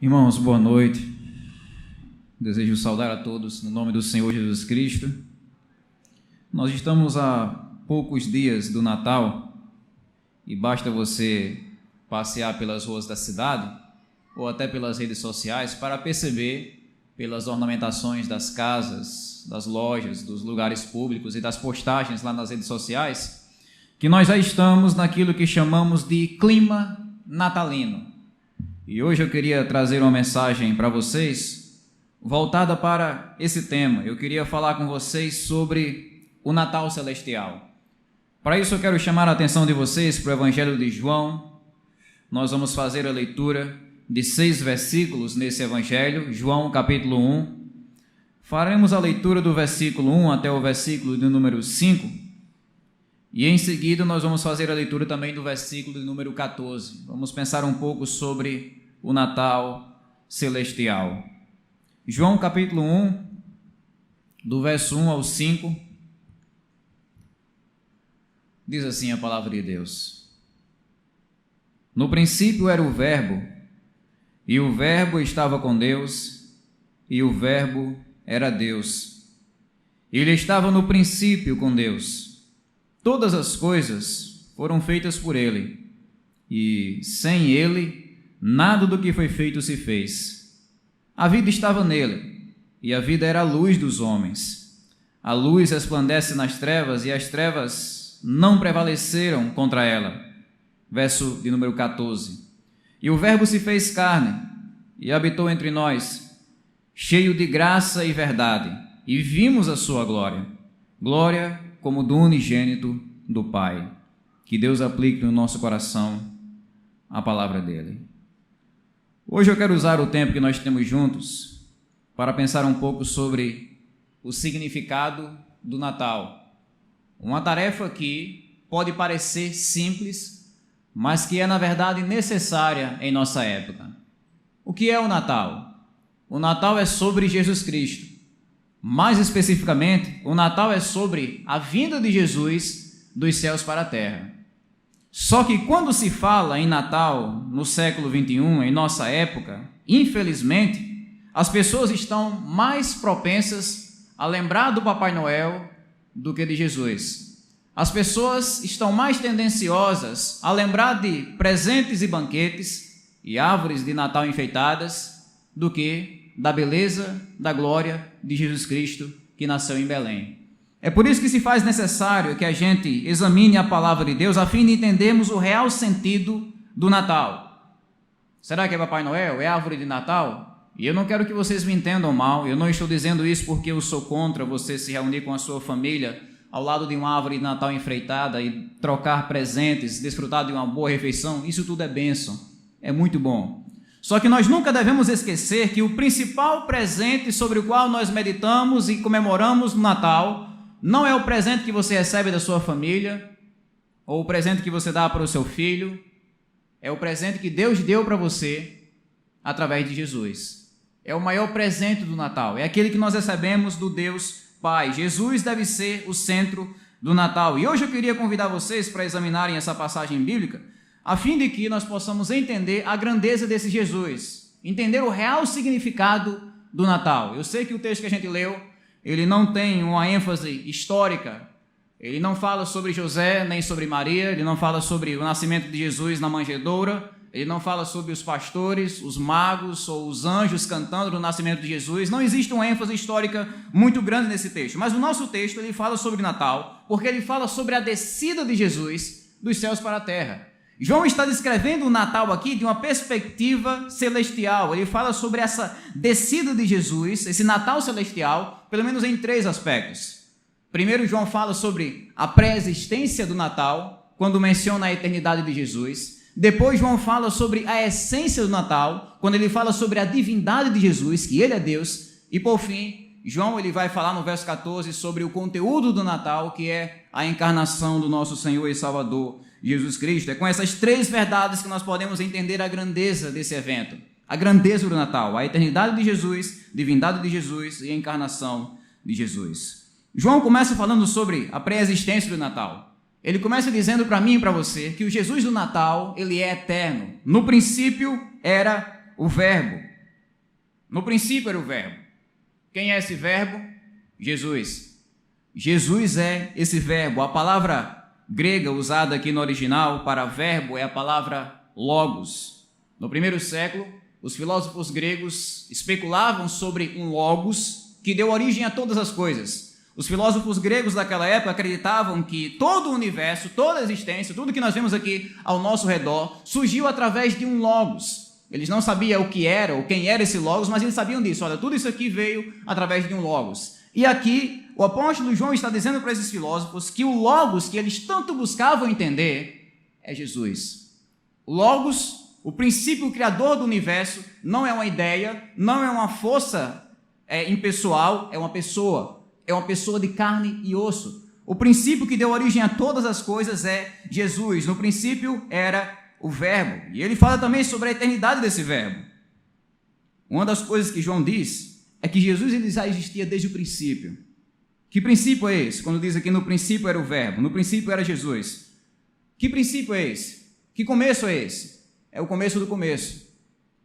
Irmãos, boa noite. Desejo saudar a todos no nome do Senhor Jesus Cristo. Nós estamos a poucos dias do Natal e basta você passear pelas ruas da cidade ou até pelas redes sociais para perceber, pelas ornamentações das casas, das lojas, dos lugares públicos e das postagens lá nas redes sociais, que nós já estamos naquilo que chamamos de clima natalino. E hoje eu queria trazer uma mensagem para vocês voltada para esse tema. Eu queria falar com vocês sobre o Natal Celestial. Para isso eu quero chamar a atenção de vocês para o Evangelho de João. Nós vamos fazer a leitura de 6 versículos nesse Evangelho, João capítulo 1. Faremos a leitura do versículo 1 até o versículo de número 5. E em seguida nós vamos fazer a leitura também do versículo de número 14. Vamos pensar um pouco sobre o Natal Celestial. João capítulo 1, do verso 1 ao 5, diz assim a palavra de Deus: No princípio era o Verbo, e o Verbo estava com Deus, e o Verbo era Deus. Ele estava no princípio com Deus. Todas as coisas foram feitas por ele, e sem ele, nada do que foi feito se fez. A vida estava nele, e a vida era a luz dos homens. A luz resplandece nas trevas, e as trevas não prevaleceram contra ela. Verso de número 14. E o Verbo se fez carne, e habitou entre nós, cheio de graça e verdade, e vimos a sua glória. Glória como do unigênito do Pai. Que Deus aplique no nosso coração a palavra dele. Hoje eu quero usar o tempo que nós temos juntos para pensar um pouco sobre o significado do Natal. Uma tarefa que pode parecer simples, mas que é na verdade necessária em nossa época. O que é o Natal? O Natal é sobre Jesus Cristo. Mais especificamente, o Natal é sobre a vinda de Jesus dos céus para a terra. Só que quando se fala em Natal no século XXI, em nossa época, infelizmente, as pessoas estão mais propensas a lembrar do Papai Noel do que de Jesus. As pessoas estão mais tendenciosas a lembrar de presentes e banquetes e árvores de Natal enfeitadas do que da beleza, da glória de Jesus Cristo que nasceu em Belém. É por isso que se faz necessário que a gente examine a palavra de Deus a fim de entendermos o real sentido do Natal. Será que é Papai Noel? É árvore de Natal? E eu não quero que vocês me entendam mal, eu não estou dizendo isso porque eu sou contra você se reunir com a sua família ao lado de uma árvore de Natal enfeitada e trocar presentes, desfrutar de uma boa refeição. Isso tudo é bênção, é muito bom. Só que nós nunca devemos esquecer que o principal presente sobre o qual nós meditamos e comemoramos no Natal não é o presente que você recebe da sua família ou o presente que você dá para o seu filho, é o presente que Deus deu para você através de Jesus. É o maior presente do Natal, é aquele que nós recebemos do Deus Pai. Jesus deve ser o centro do Natal. E hoje eu queria convidar vocês para examinarem essa passagem bíblica a fim de que nós possamos entender a grandeza desse Jesus, entender o real significado do Natal. Eu sei que o texto que a gente leu, ele não tem uma ênfase histórica, ele não fala sobre José nem sobre Maria, ele não fala sobre o nascimento de Jesus na manjedoura, ele não fala sobre os pastores, os magos ou os anjos cantando no nascimento de Jesus. Não existe uma ênfase histórica muito grande nesse texto, mas o nosso texto ele fala sobre Natal, porque ele fala sobre a descida de Jesus dos céus para a terra. João está descrevendo o Natal aqui de uma perspectiva celestial. Ele fala sobre essa descida de Jesus, esse Natal celestial, pelo menos em 3 aspectos. Primeiro, João fala sobre a pré-existência do Natal, quando menciona a eternidade de Jesus. Depois, João fala sobre a essência do Natal, quando ele fala sobre a divindade de Jesus, que ele é Deus. E, por fim, João ele vai falar no verso 14 sobre o conteúdo do Natal, que é a encarnação do nosso Senhor e Salvador Jesus Cristo. É com essas 3 verdades que nós podemos entender a grandeza desse evento, a grandeza do Natal, a eternidade de Jesus, divindade de Jesus e a encarnação de Jesus. João começa falando sobre a pré-existência do Natal. Ele começa dizendo para mim e para você que o Jesus do Natal, ele é eterno. No princípio era o Verbo. No princípio era o Verbo. Quem é esse Verbo? Jesus. Jesus é esse Verbo. A palavra grega usada aqui no original para verbo é a palavra logos. No primeiro século, os filósofos gregos especulavam sobre um logos que deu origem a todas as coisas. Os filósofos gregos daquela época acreditavam que todo o universo, toda a existência, tudo que nós vemos aqui ao nosso redor, surgiu através de um logos. Eles não sabiam o que era ou quem era esse logos, mas eles sabiam disso. Olha, tudo isso aqui veio através de um logos. E aqui, o apóstolo João está dizendo para esses filósofos que o logos que eles tanto buscavam entender é Jesus. O logos, o princípio criador do universo, não é uma ideia, não é uma força impessoal, é uma pessoa de carne e osso. O princípio que deu origem a todas as coisas é Jesus. No princípio era o Verbo. E ele fala também sobre a eternidade desse Verbo. Uma das coisas que João diz é que Jesus ele já existia desde o princípio. Que princípio é esse? Quando diz aqui no princípio era o Verbo, no princípio era Jesus. Que princípio é esse? Que começo é esse? É o começo do começo.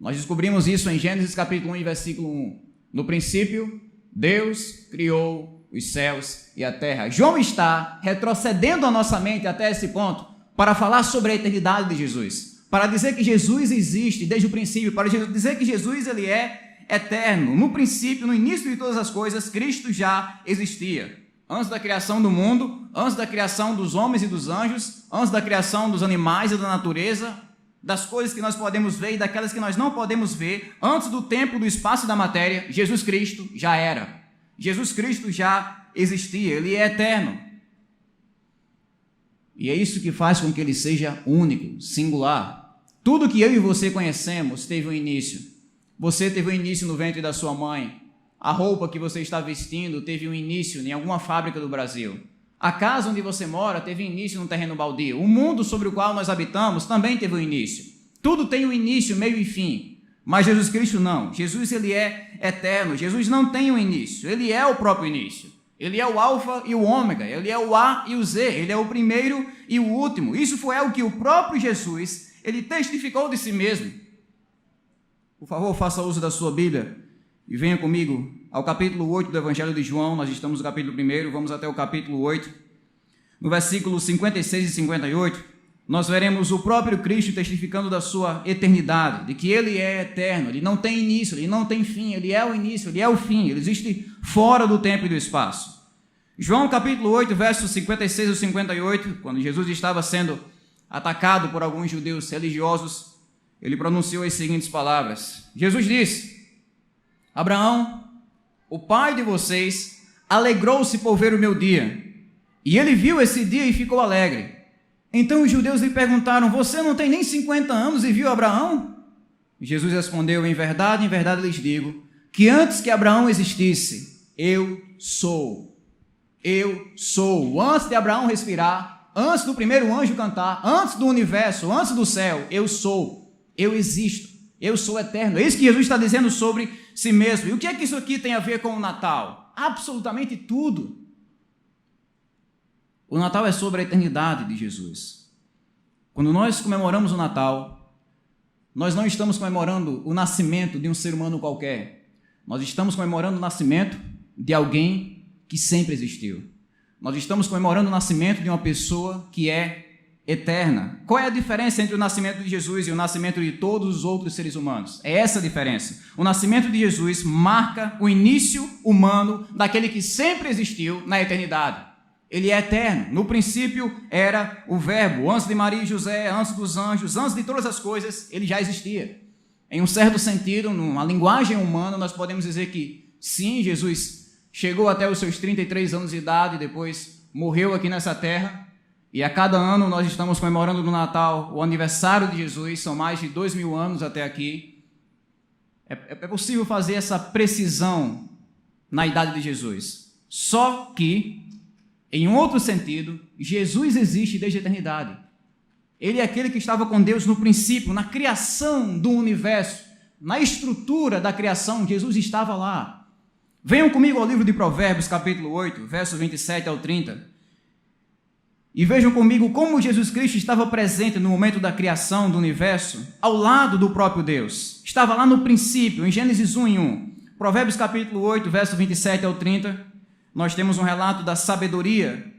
Nós descobrimos isso em Gênesis capítulo 1, versículo 1. No princípio, Deus criou os céus e a terra. João está retrocedendo a nossa mente até esse ponto para falar sobre a eternidade de Jesus, para dizer que Jesus existe desde o princípio, para dizer que Jesus ele é eterno. No princípio, no início de todas as coisas, Cristo já existia. Antes da criação do mundo, antes da criação dos homens e dos anjos, antes da criação dos animais e da natureza, das coisas que nós podemos ver e daquelas que nós não podemos ver, antes do tempo, do espaço e da matéria, Jesus Cristo já era. Jesus Cristo já existia, ele é eterno. E é isso que faz com que ele seja único, singular. Tudo que eu e você conhecemos teve um início. Você teve um início no ventre da sua mãe. A roupa que você está vestindo teve um início em alguma fábrica do Brasil. A casa onde você mora teve início num terreno baldio. O mundo sobre o qual nós habitamos também teve um início. Tudo tem um início, meio e fim. Mas Jesus Cristo não. Jesus ele é eterno. Jesus não tem um início. Ele é o próprio início. Ele é o alfa e o ômega. Ele é o A e o Z. Ele é o primeiro e o último. Isso foi algo que o próprio Jesus ele testificou de si mesmo. Por favor, faça uso da sua Bíblia e venha comigo ao capítulo 8 do Evangelho de João. Nós estamos no capítulo 1, vamos até o capítulo 8. No versículo 56 e 58, nós veremos o próprio Cristo testificando da sua eternidade, de que ele é eterno, ele não tem início, ele não tem fim, ele é o início, ele é o fim, ele existe fora do tempo e do espaço. João capítulo 8, versos 56 e 58, quando Jesus estava sendo atacado por alguns judeus religiosos, ele pronunciou as seguintes palavras. Jesus disse: Abraão, o pai de vocês, alegrou-se por ver o meu dia, e ele viu esse dia e ficou alegre. Então os judeus lhe perguntaram: você não tem nem 50 anos e viu Abraão? Jesus respondeu: em verdade lhes digo, que antes que Abraão existisse, eu sou. Eu sou. Antes de Abraão respirar, antes do primeiro anjo cantar, antes do universo, antes do céu, eu sou. Eu existo. Eu sou eterno. É isso que Jesus está dizendo sobre si mesmo. E o que é que isso aqui tem a ver com o Natal? Absolutamente tudo. O Natal é sobre a eternidade de Jesus. Quando nós comemoramos o Natal, nós não estamos comemorando o nascimento de um ser humano qualquer. Nós estamos comemorando o nascimento de alguém que sempre existiu. Nós estamos comemorando o nascimento de uma pessoa que é eterna. Qual é a diferença entre o nascimento de Jesus e o nascimento de todos os outros seres humanos? É essa a diferença. O nascimento de Jesus marca o início humano daquele que sempre existiu na eternidade. Ele é eterno. No princípio era o Verbo. Antes de Maria e José, antes dos anjos, antes de todas as coisas, ele já existia. Em um certo sentido, numa linguagem humana, nós podemos dizer que sim, Jesus chegou até os seus 33 anos de idade, depois morreu aqui nessa terra, e a cada ano nós estamos comemorando no Natal o aniversário de Jesus, são mais de 2000 anos até aqui. É possível fazer essa precisão na idade de Jesus. Só que, em um outro sentido, Jesus existe desde a eternidade. Ele é aquele que estava com Deus no princípio, na criação do universo, na estrutura da criação, Jesus estava lá. Venham comigo ao livro de Provérbios, capítulo 8, versos 27 ao 30. E vejam comigo como Jesus Cristo estava presente no momento da criação do universo, ao lado do próprio Deus. Estava lá no princípio, em Gênesis 1:1. Provérbios capítulo 8, verso 27 ao 30, nós temos um relato da sabedoria,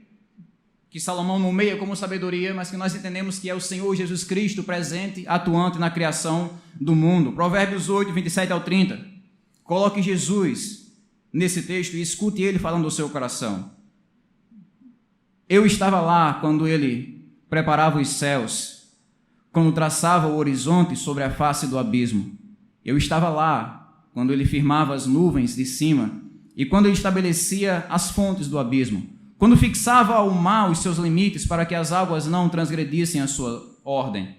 que Salomão nomeia como sabedoria, mas que nós entendemos que é o Senhor Jesus Cristo presente, atuante na criação do mundo. Provérbios 8, 27 ao 30. Coloque Jesus nesse texto e escute ele falando do seu coração. Eu estava lá quando ele preparava os céus, quando traçava o horizonte sobre a face do abismo. Eu estava lá quando ele firmava as nuvens de cima e quando ele estabelecia as fontes do abismo, quando fixava ao mar os seus limites para que as águas não transgredissem a sua ordem.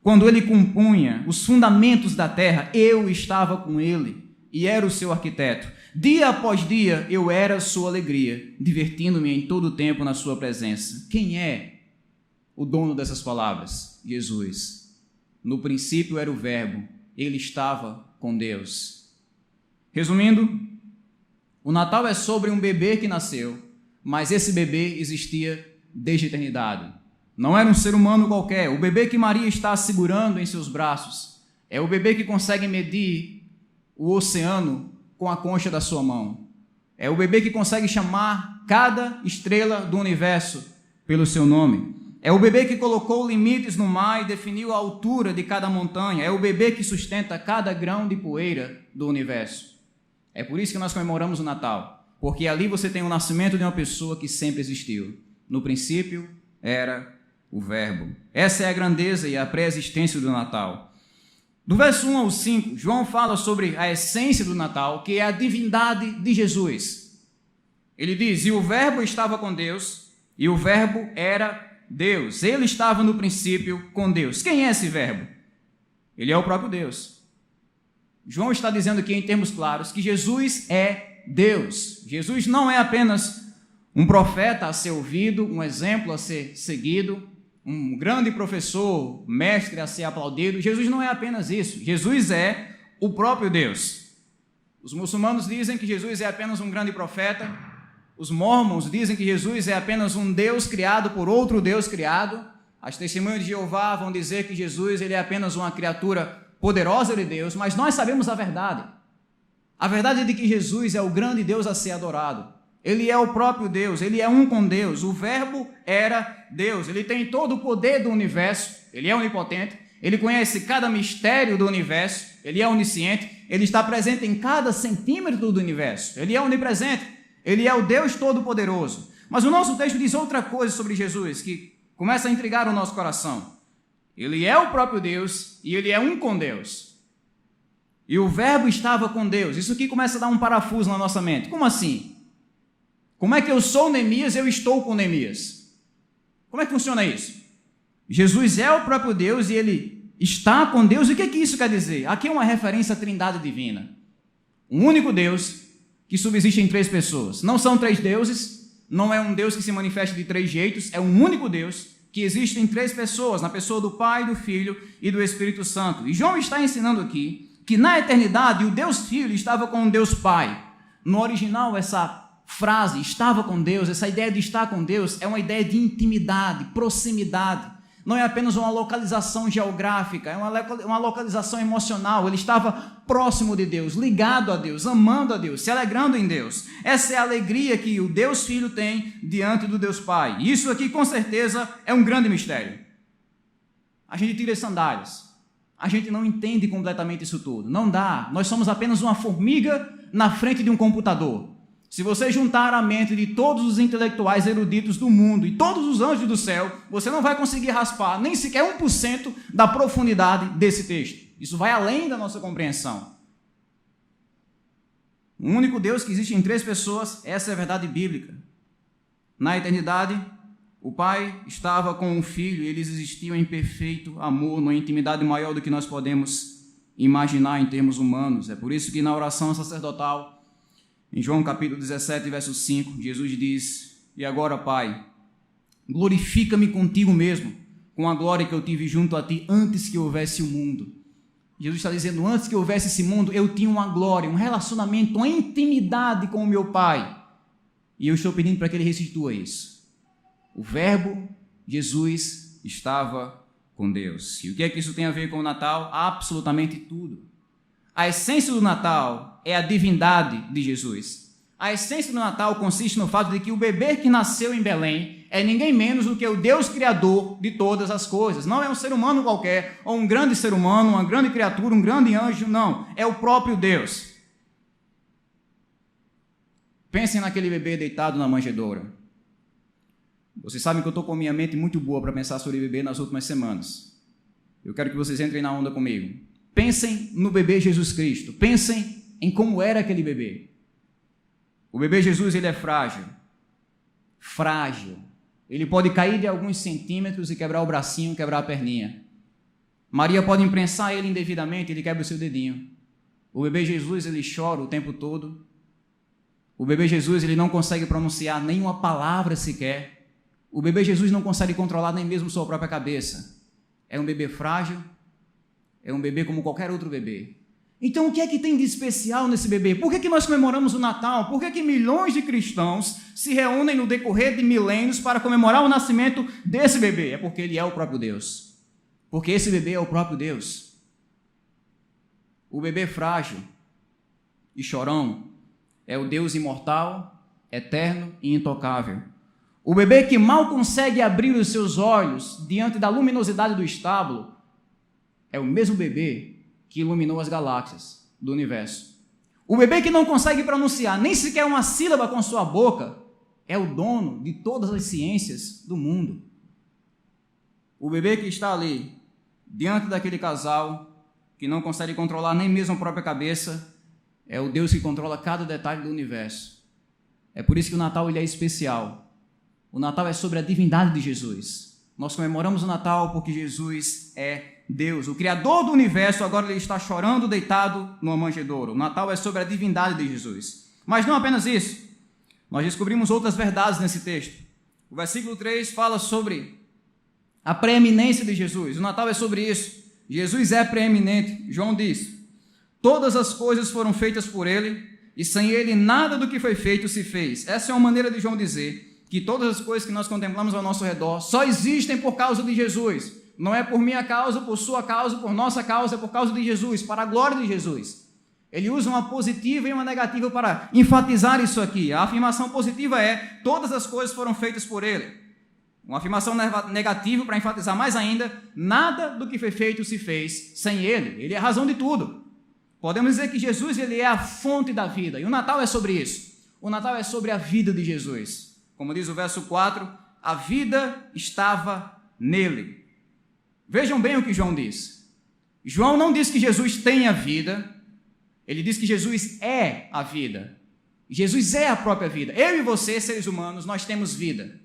Quando ele compunha os fundamentos da terra, eu estava com ele e era o seu arquiteto. Dia após dia eu era sua alegria, divertindo-me em todo o tempo na sua presença. Quem é o dono dessas palavras? Jesus. No princípio era o Verbo, ele estava com Deus. Resumindo, o Natal é sobre um bebê que nasceu, mas esse bebê existia desde a eternidade. Não era um ser humano qualquer. O bebê que Maria está segurando em seus braços é o bebê que consegue medir o oceano com a concha da sua mão. É o bebê que consegue chamar cada estrela do universo pelo seu nome. É o bebê que colocou limites no mar e definiu a altura de cada montanha. É o bebê que sustenta cada grão de poeira do universo. É por isso que nós comemoramos o Natal, porque ali você tem o nascimento de uma pessoa que sempre existiu. No princípio era o Verbo. Essa é a grandeza e a pré-existência do Natal. Do verso 1 ao 5, João fala sobre a essência do Natal, que é a divindade de Jesus. Ele diz, e o Verbo estava com Deus, e o Verbo era Deus. Ele estava no princípio com Deus. Quem é esse Verbo? Ele é o próprio Deus. João está dizendo aqui em termos claros que Jesus é Deus. Jesus não é apenas um profeta a ser ouvido, um exemplo a ser seguido, um grande professor, mestre a ser aplaudido. Jesus não é apenas isso. Jesus é o próprio Deus. Os muçulmanos dizem que Jesus é apenas um grande profeta. Os mormons dizem que Jesus é apenas um Deus criado por outro Deus criado. As testemunhas de Jeová vão dizer que Jesus ele é apenas uma criatura poderosa de Deus. Mas nós sabemos a verdade. A verdade é de que Jesus é o grande Deus a ser adorado. Ele é o próprio Deus, ele é um com Deus. O Verbo era Deus, ele tem todo o poder do universo, ele é onipotente, ele conhece cada mistério do universo, ele é onisciente, ele está presente em cada centímetro do universo, ele é onipresente, ele é o Deus Todo-Poderoso. Mas o nosso texto diz outra coisa sobre Jesus, que começa a intrigar o nosso coração. Ele é o próprio Deus e ele é um com Deus. E o Verbo estava com Deus. Isso aqui começa a dar um parafuso na nossa mente. Como assim? Como é que eu sou Neemias e eu estou com Neemias? Como é que funciona isso? Jesus é o próprio Deus e ele está com Deus. E o que isso quer dizer? Aqui é uma referência à Trindade Divina. Um único Deus que subsiste em três pessoas. Não são três deuses, não é um Deus que se manifesta de três jeitos, é um único Deus que existe em três pessoas, na pessoa do Pai, do Filho e do Espírito Santo. E João está ensinando aqui que na eternidade o Deus Filho estava com o Deus Pai. No original, essa frase, estava com Deus, essa ideia de estar com Deus é uma ideia de intimidade, proximidade. Não é apenas uma localização geográfica, é uma localização emocional. Ele estava próximo de Deus, ligado a Deus, amando a Deus, se alegrando em Deus. Essa é a alegria que o Deus Filho tem diante do Deus Pai. Isso aqui, com certeza, é um grande mistério. A gente tira as sandálias. A gente não entende completamente isso tudo. Não dá. Nós somos apenas uma formiga na frente de um computador. Se você juntar a mente de todos os intelectuais eruditos do mundo e todos os anjos do céu, você não vai conseguir raspar nem sequer 1% da profundidade desse texto. Isso vai além da nossa compreensão. O único Deus que existe em três pessoas, essa é a verdade bíblica. Na eternidade, o Pai estava com o Filho e eles existiam em perfeito amor, numa intimidade maior do que nós podemos imaginar em termos humanos. É por isso que na oração sacerdotal, em João capítulo 17, verso 5, Jesus diz, e agora, Pai, glorifica-me contigo mesmo, com a glória que eu tive junto a ti antes que houvesse o mundo. Jesus está dizendo, antes que houvesse esse mundo, eu tinha uma glória, um relacionamento, uma intimidade com o meu Pai. E eu estou pedindo para que Ele restitua isso. O Verbo, Jesus, estava com Deus. E o que é que isso tem a ver com o Natal? Absolutamente tudo. A essência do Natal é a divindade de Jesus. A essência do Natal consiste no fato de que o bebê que nasceu em Belém é ninguém menos do que o Deus Criador de todas as coisas. Não é um ser humano qualquer, ou um grande ser humano, uma grande criatura, um grande anjo, não. É o próprio Deus. Pensem naquele bebê deitado na manjedoura. Vocês sabem que eu estou com a minha mente muito boa para pensar sobre bebê nas últimas semanas. Eu quero que vocês entrem na onda comigo. Pensem no bebê Jesus Cristo. Pensem em como era aquele bebê. O bebê Jesus, ele é frágil. Frágil. Ele pode cair de alguns centímetros e quebrar o bracinho, quebrar a perninha. Maria pode imprensar ele indevidamente, ele quebra o seu dedinho. O bebê Jesus, ele chora o tempo todo. O bebê Jesus, ele não consegue pronunciar nenhuma palavra sequer. O bebê Jesus não consegue controlar nem mesmo sua própria cabeça. É um bebê frágil, é um bebê como qualquer outro bebê. Então, o que é que tem de especial nesse bebê? Por que nós comemoramos o Natal? Por que milhões de cristãos se reúnem no decorrer de milênios para comemorar o nascimento desse bebê? É porque ele é o próprio Deus. Porque esse bebê é o próprio Deus. O bebê frágil e chorão é o Deus imortal, eterno e intocável. O bebê que mal consegue abrir os seus olhos diante da luminosidade do estábulo é o mesmo bebê que iluminou as galáxias do universo. O bebê que não consegue pronunciar nem sequer uma sílaba com sua boca é o dono de todas as ciências do mundo. O bebê que está ali, diante daquele casal, que não consegue controlar nem mesmo a própria cabeça, é o Deus que controla cada detalhe do universo. É por isso que o Natal ele é especial. O Natal é sobre a divindade de Jesus. Nós comemoramos o Natal porque Jesus é Deus. O Criador do universo agora ele está chorando deitado numa manjedoura. O Natal é sobre a divindade de Jesus. Mas não apenas isso. Nós descobrimos outras verdades nesse texto. O versículo 3 fala sobre a preeminência de Jesus. O Natal é sobre isso. Jesus é preeminente. João diz: todas as coisas foram feitas por ele e sem ele nada do que foi feito se fez. Essa é uma maneira de João dizer que todas as coisas que nós contemplamos ao nosso redor só existem por causa de Jesus. Não é por minha causa, por sua causa, por nossa causa, é por causa de Jesus, para a glória de Jesus. Ele usa uma positiva e uma negativa para enfatizar isso aqui. A afirmação positiva é: todas as coisas foram feitas por ele. Uma afirmação negativa para enfatizar mais ainda: nada do que foi feito se fez sem ele. Ele é a razão de tudo. Podemos dizer que Jesus ele é a fonte da vida. E o Natal é sobre isso. O Natal é sobre a vida de Jesus. Como diz o verso 4, a vida estava nele. Vejam bem o que João diz. João não diz que Jesus tem a vida, ele diz que Jesus é a vida. Jesus é a própria vida. Eu e você, seres humanos, nós temos vida.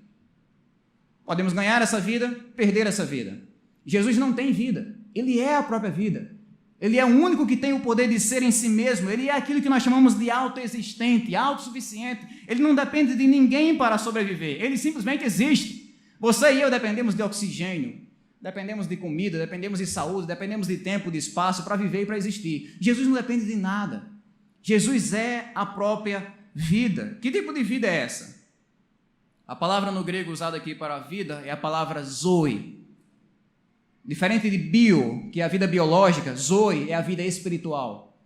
Podemos ganhar essa vida, perder essa vida. Jesus não tem vida, ele é a própria vida. Ele é o único que tem o poder de ser em si mesmo. Ele é aquilo que nós chamamos de autoexistente, autossuficiente. Ele não depende de ninguém para sobreviver. Ele simplesmente existe. Você e eu dependemos de oxigênio, dependemos de comida, dependemos de saúde, dependemos de tempo, de espaço para viver e para existir. Jesus não depende de nada. Jesus é a própria vida. Que tipo de vida é essa? A palavra no grego usada aqui para a vida é a palavra zoe. Diferente de bio, que é a vida biológica, zoe é a vida espiritual.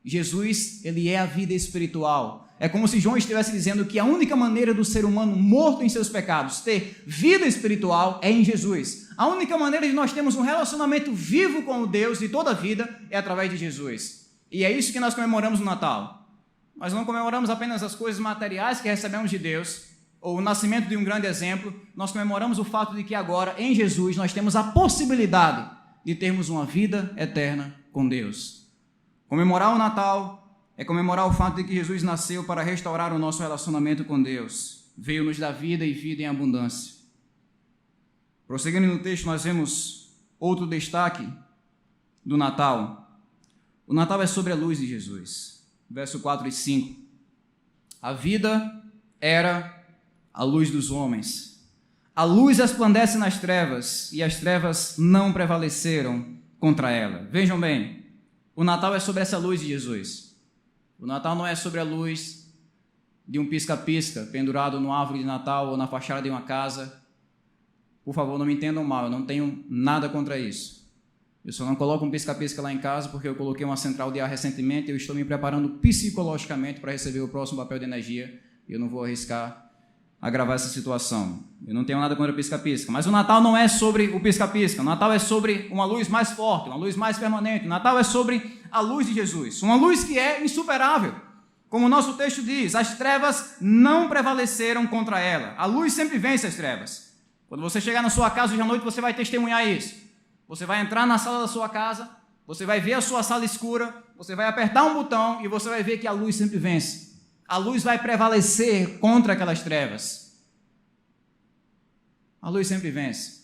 Jesus, ele é a vida espiritual. É como se João estivesse dizendo que a única maneira do ser humano morto em seus pecados ter vida espiritual é em Jesus. A única maneira de nós termos um relacionamento vivo com o Deus de toda a vida é através de Jesus. E é isso que nós comemoramos no Natal. Nós não comemoramos apenas as coisas materiais que recebemos de Deus, ou o nascimento de um grande exemplo, nós comemoramos o fato de que agora, em Jesus, nós temos a possibilidade de termos uma vida eterna com Deus. Comemorar o Natal é comemorar o fato de que Jesus nasceu para restaurar o nosso relacionamento com Deus. Veio nos dar vida e vida em abundância. Prosseguindo no texto, nós vemos outro destaque do Natal. O Natal é sobre a luz de Jesus. Verso 4 e 5. A vida era a luz dos homens. A luz resplandece nas trevas, e as trevas não prevaleceram contra ela. Vejam bem, o Natal é sobre essa luz de Jesus. O Natal não é sobre a luz de um pisca-pisca pendurado numa árvore de Natal ou na fachada de uma casa, Por favor, não me entendam mal, eu não tenho nada contra isso. Eu só não coloco um pisca-pisca lá em casa porque eu coloquei uma central de ar recentemente e eu estou me preparando psicologicamente para receber o próximo papel de energia e eu não vou arriscar agravar essa situação. Eu não tenho nada contra o pisca-pisca, mas o Natal não é sobre o pisca-pisca. O Natal é sobre uma luz mais forte, uma luz mais permanente. O Natal é sobre a luz de Jesus, uma luz que é insuperável. Como o nosso texto diz, as trevas não prevaleceram contra ela. A luz sempre vence as trevas. Quando você chegar na sua casa hoje à noite, você vai testemunhar isso. Você vai entrar na sala da sua casa, você vai ver a sua sala escura, você vai apertar um botão e você vai ver que a luz sempre vence. A luz vai prevalecer contra aquelas trevas. A luz sempre vence.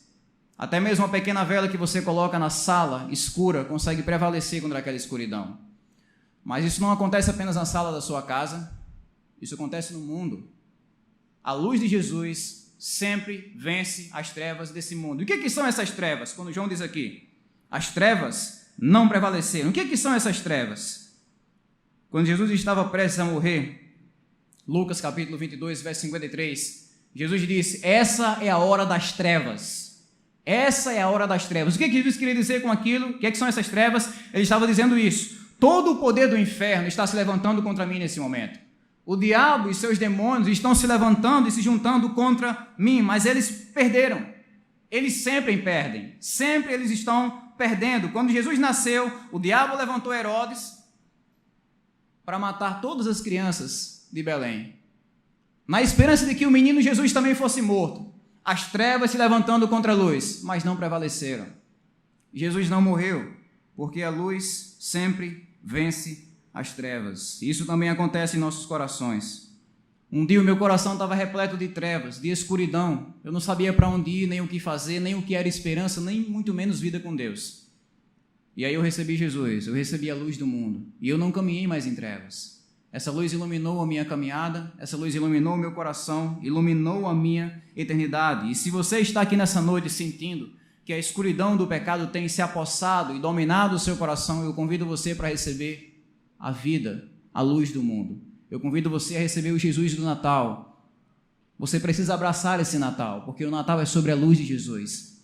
Até mesmo uma pequena vela que você coloca na sala escura consegue prevalecer contra aquela escuridão. Mas isso não acontece apenas na sala da sua casa, isso acontece no mundo. A luz de Jesus sempre vence as trevas desse mundo. E o que são essas trevas? Quando João diz aqui, as trevas não prevaleceram. O que são essas trevas? Quando Jesus estava prestes a morrer, Lucas capítulo 22, verso 53, Jesus disse, essa é a hora das trevas. Essa é a hora das trevas. O que Jesus queria dizer com aquilo? O que são essas trevas? Ele estava dizendo isso. Todo o poder do inferno está se levantando contra mim nesse momento. O diabo e seus demônios estão se levantando e se juntando contra mim, mas eles perderam. Eles sempre perdem. Sempre eles estão perdendo. Quando Jesus nasceu, o diabo levantou Herodes para matar todas as crianças de Belém, na esperança de que o menino Jesus também fosse morto. As trevas se levantando contra a luz, mas não prevaleceram. Jesus não morreu, porque a luz sempre vence as trevas. Isso também acontece em nossos corações. Um dia o meu coração estava repleto de trevas, de escuridão. Eu não sabia para onde ir, nem o que fazer, nem o que era esperança, nem muito menos vida com Deus. E aí eu recebi Jesus, eu recebi a luz do mundo, e eu não caminhei mais em trevas. Essa luz iluminou a minha caminhada, essa luz iluminou o meu coração, iluminou a minha eternidade. E se você está aqui nessa noite sentindo que a escuridão do pecado tem se apossado e dominado o seu coração, eu convido você para receber a vida, a luz do mundo. Eu convido você a receber o Jesus do Natal. Você precisa abraçar esse Natal, porque o Natal é sobre a luz de Jesus.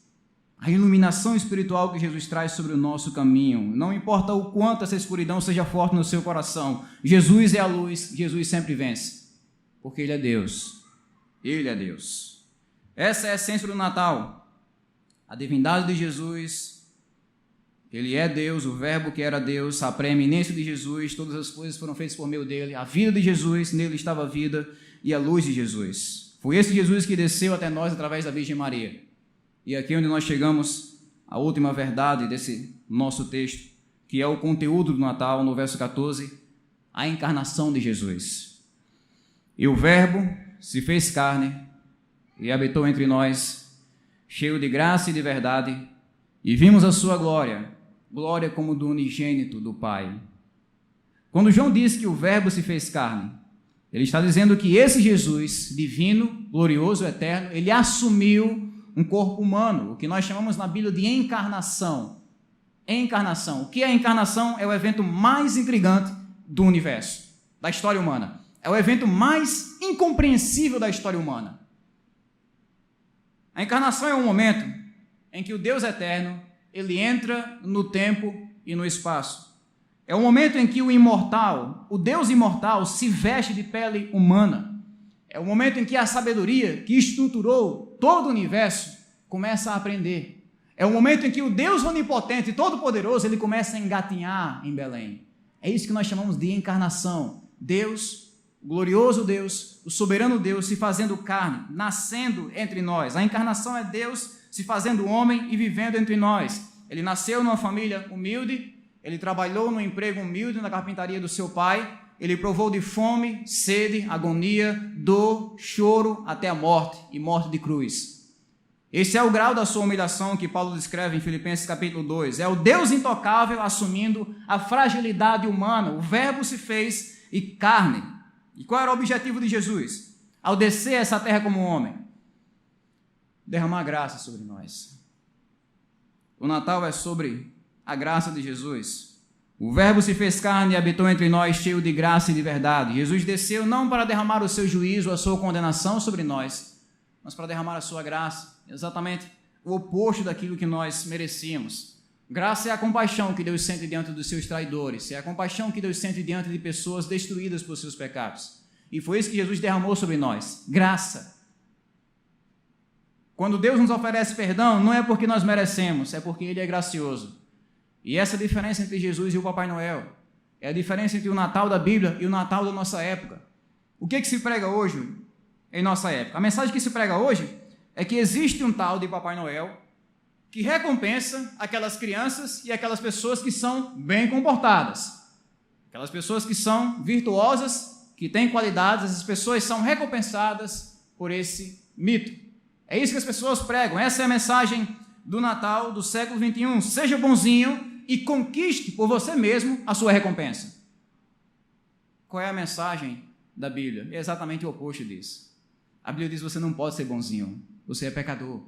A iluminação espiritual que Jesus traz sobre o nosso caminho. Não importa o quanto essa escuridão seja forte no seu coração. Jesus é a luz, Jesus sempre vence. Porque Ele é Deus. Ele é Deus. Essa é a essência do Natal. A divindade de Jesus. Ele é Deus, o verbo que era Deus, a preeminência de Jesus, todas as coisas foram feitas por meio dele. A vida de Jesus, nele estava a vida e a luz de Jesus. Foi esse Jesus que desceu até nós através da Virgem Maria. E aqui é onde nós chegamos à última verdade desse nosso texto, que é o conteúdo do Natal, no verso 14, a encarnação de Jesus. E o Verbo se fez carne e habitou entre nós, cheio de graça e de verdade, e vimos a sua glória, glória como do unigênito do Pai. Quando João diz que o Verbo se fez carne, ele está dizendo que esse Jesus, divino, glorioso, eterno, ele assumiu um corpo humano, o que nós chamamos na Bíblia de encarnação. Encarnação. O que é a encarnação? É o evento mais intrigante do universo, da história humana. É o evento mais incompreensível da história humana. A encarnação é um momento em que o Deus eterno, ele entra no tempo e no espaço. É o momento em que o imortal, o Deus imortal, se veste de pele humana. É o momento em que a sabedoria que estruturou todo o universo começa a aprender. É o momento em que o Deus onipotente e todo-poderoso, ele começa a engatinhar em Belém. É isso que nós chamamos de encarnação. Deus, o glorioso Deus, o soberano Deus se fazendo carne, nascendo entre nós. A encarnação é Deus se fazendo homem e vivendo entre nós. Ele nasceu numa família humilde, ele trabalhou num emprego humilde na carpintaria do seu pai, ele provou de fome, sede, agonia, dor, choro, até a morte, e morte de cruz. Esse é o grau da sua humilhação que Paulo descreve em Filipenses capítulo 2. É o Deus intocável assumindo a fragilidade humana. O Verbo se fez e carne. E qual era o objetivo de Jesus? Ao descer essa terra como homem? Derramar graça sobre nós. O Natal é sobre a graça de Jesus. O Verbo se fez carne e habitou entre nós, cheio de graça e de verdade. Jesus desceu não para derramar o seu juízo, a sua condenação sobre nós, mas para derramar a sua graça, exatamente o oposto daquilo que nós merecíamos. Graça é a compaixão que Deus sente diante dos seus traidores, é a compaixão que Deus sente diante de pessoas destruídas por seus pecados. E foi isso que Jesus derramou sobre nós, graça. Quando Deus nos oferece perdão, não é porque nós merecemos, é porque Ele é gracioso. E essa é a diferença entre Jesus e o Papai Noel. É a diferença entre o Natal da Bíblia e o Natal da nossa época. O que se prega hoje em nossa época? A mensagem que se prega hoje é que existe um tal de Papai Noel que recompensa aquelas crianças e aquelas pessoas que são bem comportadas. Aquelas pessoas que são virtuosas, que têm qualidades, essas pessoas são recompensadas por esse mito. É isso que as pessoas pregam. Essa é a mensagem do Natal do século XXI. Seja bonzinho e conquiste por você mesmo a sua recompensa. Qual é a mensagem da Bíblia? É exatamente o oposto disso. A Bíblia diz que você não pode ser bonzinho, você é pecador.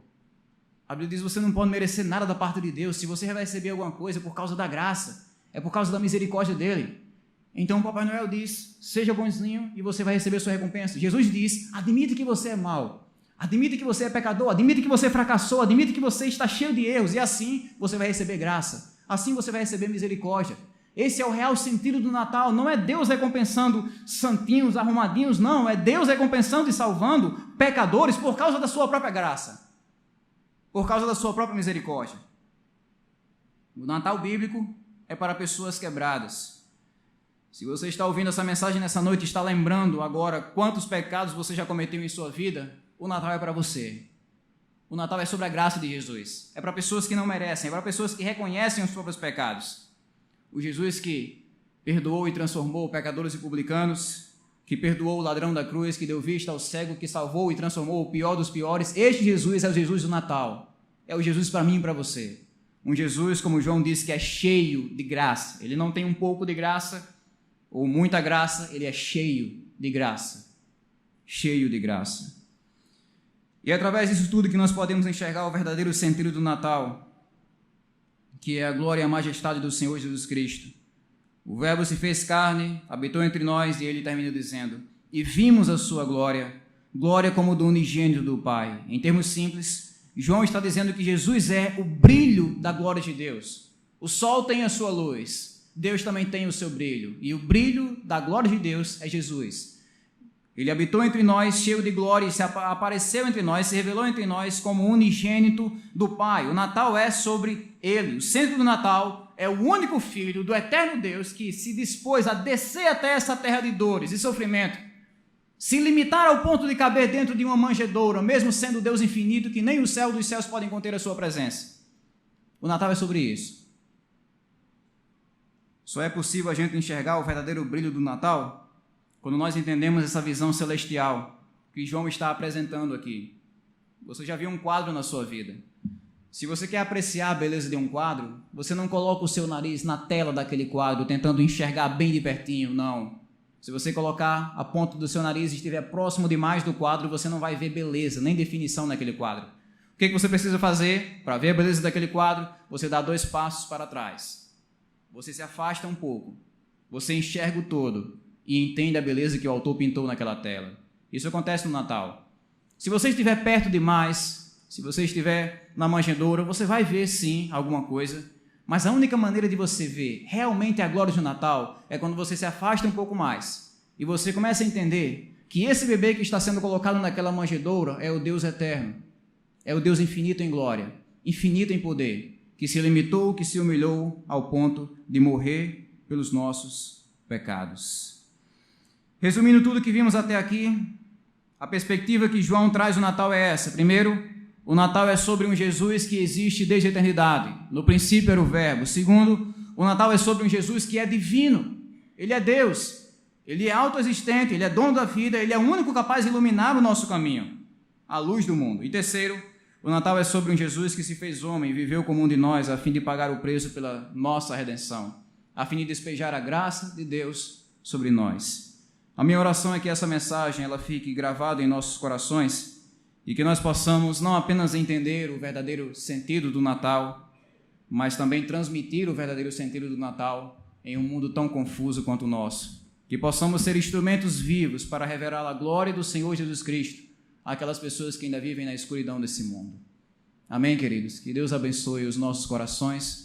A Bíblia diz que você não pode merecer nada da parte de Deus. Se você vai receber alguma coisa é por causa da graça, é por causa da misericórdia dele. Então o Papai Noel diz, seja bonzinho e você vai receber sua recompensa. Jesus diz, admite que você é mau, admite que você é pecador, admite que você fracassou, admite que você está cheio de erros e assim você vai receber graça. Assim você vai receber misericórdia. Esse é o real sentido do Natal. Não é Deus recompensando santinhos, arrumadinhos, não. É Deus recompensando e salvando pecadores por causa da sua própria graça. Por causa da sua própria misericórdia. O Natal bíblico é para pessoas quebradas. Se você está ouvindo essa mensagem nessa noite e está lembrando agora quantos pecados você já cometeu em sua vida, o Natal é para você. O Natal é sobre a graça de Jesus. É para pessoas que não merecem, é para pessoas que reconhecem os próprios pecados. O Jesus que perdoou e transformou pecadores e publicanos, que perdoou o ladrão da cruz, que deu vista ao cego, que salvou e transformou o pior dos piores. Este Jesus é o Jesus do Natal. É o Jesus para mim e para você. Um Jesus, como João disse, que é cheio de graça. Ele não tem um pouco de graça ou muita graça, ele é cheio de graça. Cheio de graça. E é através disso tudo que nós podemos enxergar o verdadeiro sentido do Natal, que é a glória e a majestade do Senhor Jesus Cristo. O Verbo se fez carne, habitou entre nós, e ele termina dizendo, e vimos a sua glória, glória como do unigênito do Pai. Em termos simples, João está dizendo que Jesus é o brilho da glória de Deus. O sol tem a sua luz, Deus também tem o seu brilho, e o brilho da glória de Deus é Jesus. Ele habitou entre nós, cheio de glória, e se apareceu entre nós, se revelou entre nós como unigênito do Pai. O Natal é sobre ele. O centro do Natal é o único Filho do eterno Deus que se dispôs a descer até essa terra de dores e sofrimento, se limitar ao ponto de caber dentro de uma manjedoura, mesmo sendo Deus infinito, que nem o céu dos céus podem conter a sua presença. O Natal é sobre isso. Só é possível a gente enxergar o verdadeiro brilho do Natal quando nós entendemos essa visão celestial que João está apresentando aqui. Você já viu um quadro na sua vida? Se você quer apreciar a beleza de um quadro, você não coloca o seu nariz na tela daquele quadro, tentando enxergar bem de pertinho, não. Se você colocar a ponta do seu nariz e estiver próximo demais do quadro, você não vai ver beleza, nem definição naquele quadro. O que você precisa fazer para ver a beleza daquele quadro? Você dá 2 passos para trás. Você se afasta um pouco. Você enxerga o todo e entende a beleza que o autor pintou naquela tela. Isso acontece no Natal. Se você estiver perto demais, se você estiver na manjedoura, você vai ver sim alguma coisa, mas a única maneira de você ver realmente a glória do Natal é quando você se afasta um pouco mais e você começa a entender que esse bebê que está sendo colocado naquela manjedoura é o Deus eterno, é o Deus infinito em glória, infinito em poder, que se limitou, que se humilhou ao ponto de morrer pelos nossos pecados. Resumindo tudo que vimos até aqui, a perspectiva que João traz do Natal é essa. Primeiro, o Natal é sobre um Jesus que existe desde a eternidade. No princípio era o Verbo. Segundo, o Natal é sobre um Jesus que é divino. Ele é Deus. Ele é autoexistente, ele é dono da vida, ele é o único capaz de iluminar o nosso caminho, a luz do mundo. E terceiro, o Natal é sobre um Jesus que se fez homem e viveu como um de nós a fim de pagar o preço pela nossa redenção, a fim de despejar a graça de Deus sobre nós. A minha oração é que essa mensagem ela fique gravada em nossos corações e que nós possamos não apenas entender o verdadeiro sentido do Natal, mas também transmitir o verdadeiro sentido do Natal em um mundo tão confuso quanto o nosso. Que possamos ser instrumentos vivos para revelar a glória do Senhor Jesus Cristo àquelas pessoas que ainda vivem na escuridão desse mundo. Amém, queridos? Que Deus abençoe os nossos corações.